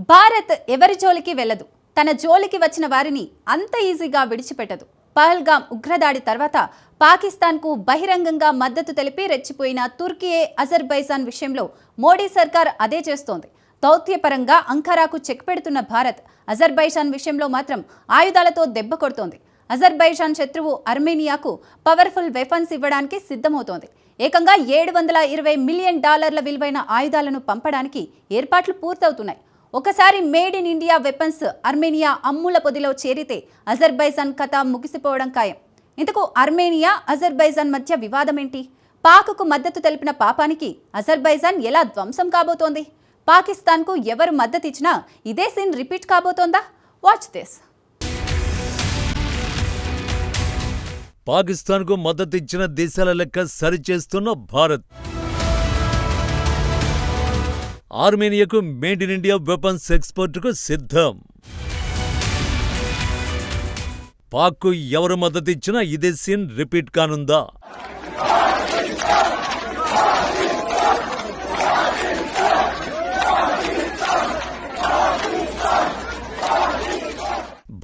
భారత్ ఎవరి జోలికి వెళ్ళదు. తన జోలికి వచ్చిన వారిని అంత ఈజీగా విడిచిపెట్టదు. పహల్గామ్ ఉగ్రదాడి తర్వాత పాకిస్తాన్కు బహిరంగంగా మద్దతు తెలిపి రెచ్చిపోయిన తుర్కియే అజర్బైజాన్ విషయంలో మోడీ సర్కార్ అదే చేస్తోంది. దౌత్యపరంగా అంకారాకు చెక్ పెడుతున్న భారత్ అజర్బైజాన్ విషయంలో మాత్రం ఆయుధాలతో దెబ్బ కొడుతోంది. అజర్బైజాన్ శత్రువు అర్మేనియాకు పవర్ఫుల్ వెపన్స్ ఇవ్వడానికి సిద్ధమవుతోంది. ఏకంగా $720 మిలియన్ విలువైన ఆయుధాలను పంపడానికి ఏర్పాట్లు పూర్తవుతున్నాయి. ఒకసారి made in India weapons Armenia అమ్ముల పొదిలో చేరితే అజర్బైజాన్ కథ ముగిసిపోవడం ఖాయం. ఇంతకు అర్మేనియా అజర్బైజాన్ మధ్య వివాదం ఏంటి? పాక్కు మద్దతు తెలిపిన పాపానికి అజర్బైజాన్ ఎలా ధ్వంసం కాబోతోంది? పాకిస్తాన్కు ఎవరు మద్దతు ఇచ్చినా ఇదే సీన్ రిపీట్ కాబోతోందా? Watch this. పాకిస్తాన్కు మద్దతిచ్చిన దేశాల లెక్క సరిచేస్తున్న భారత్. ఆర్మేనియాకు మేడ్ ఇన్ ఇండియా వెపన్స్ ఎక్స్పోర్టుకు సిద్ధం. పాక్కు ఎవరు మద్దతిచ్చినా ఇదే సీన్ రిపీట్ కానుందా?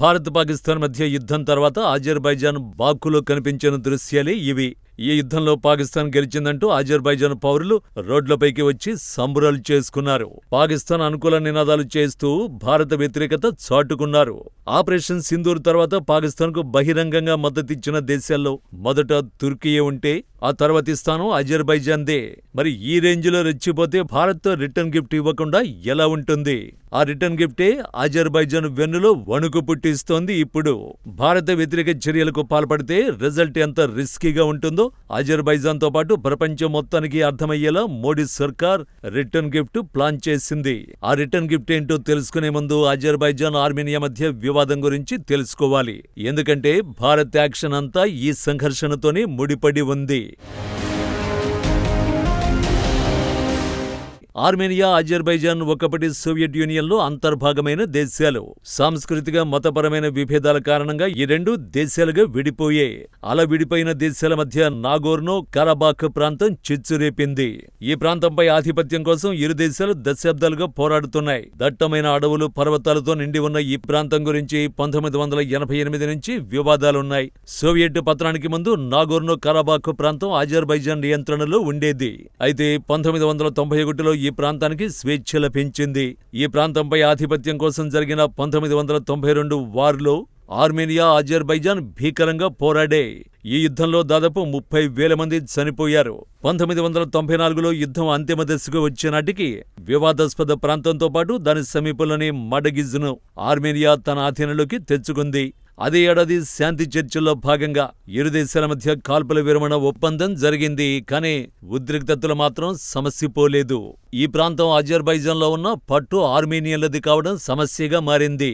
భారత్ పాకిస్తాన్ మధ్య యుద్ధం తర్వాత అజర్బైజాన్ బాకులో కనిపించిన దృశ్యాలే ఇవి. ఈ యుద్ధంలో పాకిస్తాన్ గెలిచిందంటూ అజర్బైజాన్ పౌరులు రోడ్లపైకి వచ్చి సంబురాలు చేసుకున్నారు. పాకిస్తాన్ అనుకూల నినాదాలు చేస్తూ భారత వ్యతిరేకత చాటుకున్నారు. ఆపరేషన్ సింధూర్ తర్వాత పాకిస్తాన్కు బహిరంగంగా మద్దతిచ్చిన దేశాల్లో మొదట తుర్కియే ఉంటే ఆ తర్వాతి స్థానం అజర్బైజాన్దే. మరి ఈ రేంజ్లో రెచ్చిపోతే భారత్ రిటర్న్ గిఫ్ట్ ఇవ్వకుండా ఎలా ఉంటుంది? ఆ రిటర్న్ గిఫ్టే అజర్బైజాన్ వెన్నులో వణుకు పుట్టిస్తోంది. ఇప్పుడు భారత వ్యతిరేక చర్యలకు పాల్పడితే రిజల్ట్ ఎంత రిస్కీగా ఉంటుందో అజర్బైజాన్తో పాటు ప్రపంచం మొత్తానికి అర్థమయ్యేలా మోడీ సర్కార్ రిటర్న్ గిఫ్ట్ ప్లాన్ చేసింది. ఆ రిటర్న్ గిఫ్ట్ ఏంటో తెలుసుకునే ముందు అజర్బైజాన్ ఆర్మేనియా మధ్య వివాదం గురించి తెలుసుకోవాలి. ఎందుకంటే భారత్ యాక్షన్ అంతా ఈ సంఘర్షణతోనే ముడిపడి ఉంది. ఆర్మేనియా, అజర్బైజాన్ ఒకప్పటి సోవియట్ యూనియన్లో అంతర్భాగమైన దేశాలు. సాంస్కృతిక, మతపరమైన విభేదాల కారణంగా ఈ రెండు దేశాలుగా విడిపోయాయి. అలా విడిపోయిన దేశాల మధ్య నాగోర్నో కరాబాఖ్ ప్రాంతం చిచ్చురేపింది. ఈ ప్రాంతంపై ఆధిపత్యం కోసం ఇరు దేశాలు దశాబ్దాలుగా పోరాడుతున్నాయి. దట్టమైన అడవులు, పర్వతాలతో నిండి ఉన్న ఈ ప్రాంతం గురించి 1988 నుంచి వివాదాలున్నాయి. సోవియట్ పతనానికి ముందు నాగోర్నో కరాబాఖ్ ప్రాంతం అజర్బైజాన్ నియంత్రణలో ఉండేది. అయితే 1991లో ఈ ప్రాంతానికి స్వేచ్ఛ లభించింది. ఈ ప్రాంతంపై ఆధిపత్యం కోసం జరిగిన 1992 వార్లో ఆర్మేనియా, అజర్బైజాన్ భీకరంగా పోరాడాయి. ఈ యుద్ధంలో దాదాపు 30,000 మంది చనిపోయారు. 1994లో యుద్ధం అంతిమ దశకు వచ్చే నాటికి వివాదాస్పద ప్రాంతంతో పాటు దాని సమీపంలోని మడగిజ్ను ఆర్మేనియా తన ఆధీనంలోకి తెచ్చుకుంది. అదే ఏడాది శాంతి చర్చల్లో భాగంగా ఇరు దేశాల మధ్య కాల్పుల విరమణ ఒప్పందం జరిగింది. కానీ ఉద్రిక్తతలు మాత్రం సమసిపోలేదు. ఈ ప్రాంతం అజర్బైజాన్లో ఉన్న పట్టు ఆర్మేనియన్లది కావడం సమస్యగా మారింది.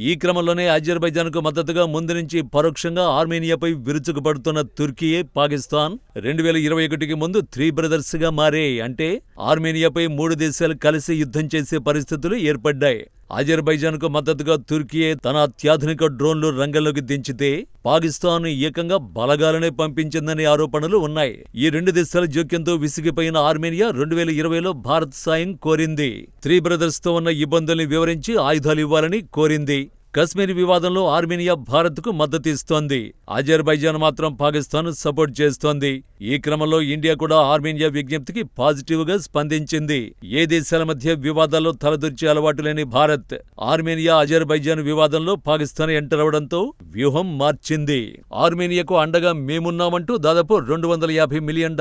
ఈ క్రమంలోనే అజర్బైజాన్కు మద్దతుగా ముందు నుంచి పరోక్షంగా ఆర్మేనియాపై విరుచుకుపడుతున్న తుర్కియే, పాకిస్తాన్ 2021కి ముందు 3 బ్రదర్స్గా మారే. అంటే ఆర్మేనియాపై 3 దేశాలు కలిసి యుద్ధం చేసే పరిస్థితులు ఏర్పడ్డాయి. అజర్బైజాన్కు మద్దతుగా తుర్కియే తన అత్యాధునిక డ్రోన్లు రంగంలోకి దించితే పాకిస్తాన్ ఏకంగా బలగాలనే పంపించిందనే ఆరోపణలు ఉన్నాయి. ఈ రెండు దేశాల జోక్యంతో విసిగిపోయిన ఆర్మేనియా 2020లో భారత్ సాయం కోరింది. 3 బ్రదర్స్తో ఉన్న ఇబ్బందుల్ని వివరించి ఆయుధాలు ఇవ్వాలని కోరింది. కశ్మీర్ వివాదంలో ఆర్మేనియా భారత్కు మద్దతు ఇస్తోంది. అజర్బైజాన్ మాత్రం పాకిస్తాన్ సపోర్ట్ చేస్తోంది. ఈ క్రమంలో ఇండియా కూడా ఆర్మేనియా విజ్ఞప్తికి పాజిటివ్గా స్పందించింది. ఏ దేశాల మధ్య వివాదాల్లో తలదూర్చే అలవాటు లేని భారత్ ఆర్మేనియా, అజర్బైజాన్ వివాదంలో పాకిస్తాన్ ఎంటర్ అవడంతో వ్యూహం మార్చింది. ఆర్మేనియాకు అండగా మేమున్నామంటూ దాదాపు $250 మిలియన్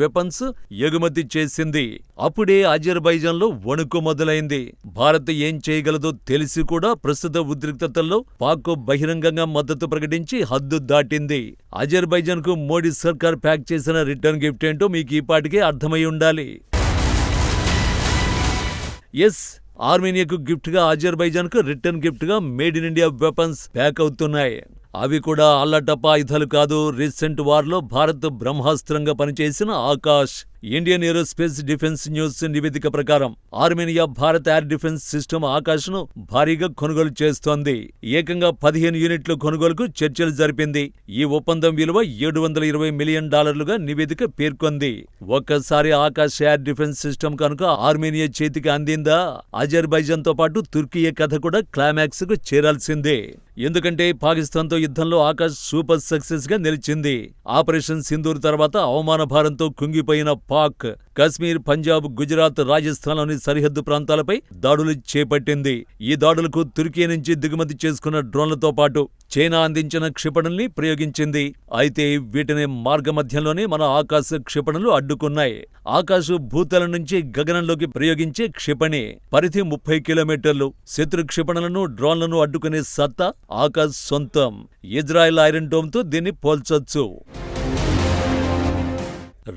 వెపన్స్ ఎగుమతి చేసింది. అప్పుడే అజర్బైజాన్లో వణుకు మొదలైంది. భారత్ ఏం చేయగలదో తెలిసి కూడా ప్రస్తుత ఉద్రిక్తతల్లో పాక్ బహిరంగంగా మద్దతు ప్రకటించి హద్దు దాటింది. అజర్బైజాన్కు మోడీ సర్కార్ ప్యాక్ చేసిన రిటర్న్ గిఫ్ట్ ఏంటో మీకు ఈ పాటికే అర్థమై ఉండాలి. ఎస్, ఆర్మేనియాకు గిఫ్ట్గా అజర్బైజాన్కు రిటర్న్ గిఫ్ట్గా made in India weapons pack అవుతున్నాయి. అవి కూడా అల్లటప్ప ఆయుధాలు కాదు. రీసెంట్ వార్లో భారత్ బ్రహ్మాస్త్రంగా పనిచేసిన Akash Indian Aerospace Defence News నివేదిక ప్రకారం Armenia Bharat air defence system ఆకాష్ను భారీగా కొనుగోలు చేస్తోంది. ఏకంగా 15 యూనిట్ల కొనుగోలుకు చర్చలు జరిపింది. ఈ ఒప్పందం విలువ $720 మిలియన్ నివేదిక పేర్కొంది. ఒక్కసారి ఆకాశ్ ఎయిర్ డిఫెన్స్ సిస్టమ్ కనుక ఆర్మేనియా చేతికి అందిందా, అజర్బైజాన్ తో పాటు తుర్కియే కథ కూడా క్లైమాక్స్ కు చేరాల్సిందే. ఎందుకంటే పాకిస్తాన్తో యుద్ధంలో ఆకాశ్ సూపర్ సక్సెస్ గా నిలిచింది. ఆపరేషన్ సింధూర్ తర్వాత అవమాన భారంతో కుంగిపోయిన పాక్ కశ్మీర్, పంజాబ్, గుజరాత్, రాజస్థాన్లోని సరిహద్దు ప్రాంతాలపై దాడులు చేపట్టింది. ఈ దాడులకు తుర్కీ నుంచి దిగుమతి చేసుకున్న డ్రోన్లతో పాటు చైనా అందించిన క్షిపణుల్ని ప్రయోగించింది. అయితే వీటిని మార్గమధ్యంలోనే మన ఆకాశ క్షిపణులు అడ్డుకున్నాయి. ఆకాశ్ భూతలం నుంచి గగనంలోకి ప్రయోగించే క్షిపణి పరిధి 30 కిలోమీటర్లు. శత్రు క్షిపణులను, డ్రోన్లను అడ్డుకునే సత్తా ఆకాశ్ సొంతం. ఇజ్రాయెల్ ఐరన్ డోమ్ తో దీన్ని పోల్చొచ్చు.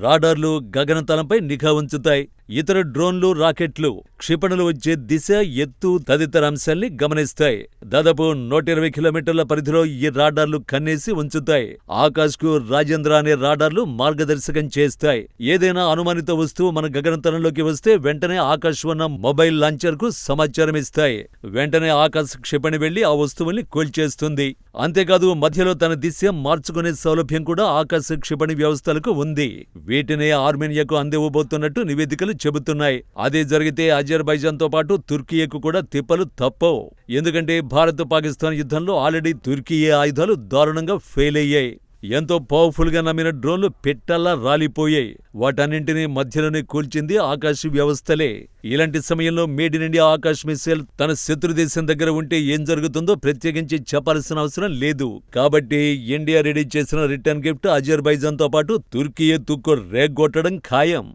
రాడార్లు గగనతలంపై నిఘా ఉంచుతాయి. ఇతర డ్రోన్లు, రాకెట్లు క్షిపణులు వచ్చే దిశ, ఎత్తు తదితర అంశాల్ని గమనిస్తాయి. దాదాపు 120 కిలోమీటర్ల పరిధిలో ఈ రాడార్లు కన్నేసి ఉంచుతాయి. ఆకాశ్ కు రాజేంద్ర అనే రాడార్లు మార్గదర్శకం చేస్తాయి. ఏదైనా అనుమానిత వస్తువు మన గగనతలంలోకి వస్తే వెంటనే ఆకాశ్ ఉన్న మొబైల్ లాంచర్ కు సమాచారం ఇస్తాయి. వెంటనే ఆకాశ్ క్షిపణి వెళ్లి ఆ వస్తువుల్ని కూల్చేస్తుంది. అంతేకాదు మధ్యలో తన దిశ మార్చుకునే సౌలభ్యం కూడా ఆకాశ క్షిపణి వ్యవస్థలకు ఉంది. వీటినే ఆర్మేనియాకు అందివ్వబోతున్నట్టు నివేదికలు చెబుతున్నాయి. అదే జరిగితే అజర్బైజాన్ తో పాటు తుర్కియేకు కూడా తిప్పలు తప్పవు. ఎందుకంటే భారత్ పాకిస్తాన్ యుద్ధంలో ఆల్రెడీ తుర్కియే ఆయుధాలు దారుణంగా ఫెయిల్ అయ్యాయి. ఎంతో పవర్ఫుల్ గా నమ్మిన డ్రోన్లు పెట్టల్లా రాలిపోయాయి. వాటన్నింటినీ మధ్యలోనే కూల్చింది ఆకాశ్ వ్యవస్థలే. ఇలాంటి సమయంలో made in India Akash missile తన శత్రు దేశం దగ్గర ఉంటే ఏం జరుగుతుందో ప్రత్యేకించి చెప్పాల్సిన అవసరం లేదు. కాబట్టి ఇండియా రెడీ చేసిన రిటర్న్ గిఫ్ట్ అజర్బైజాన్ తో పాటు తుర్కియే తుక్కు రేగొట్టడం ఖాయం.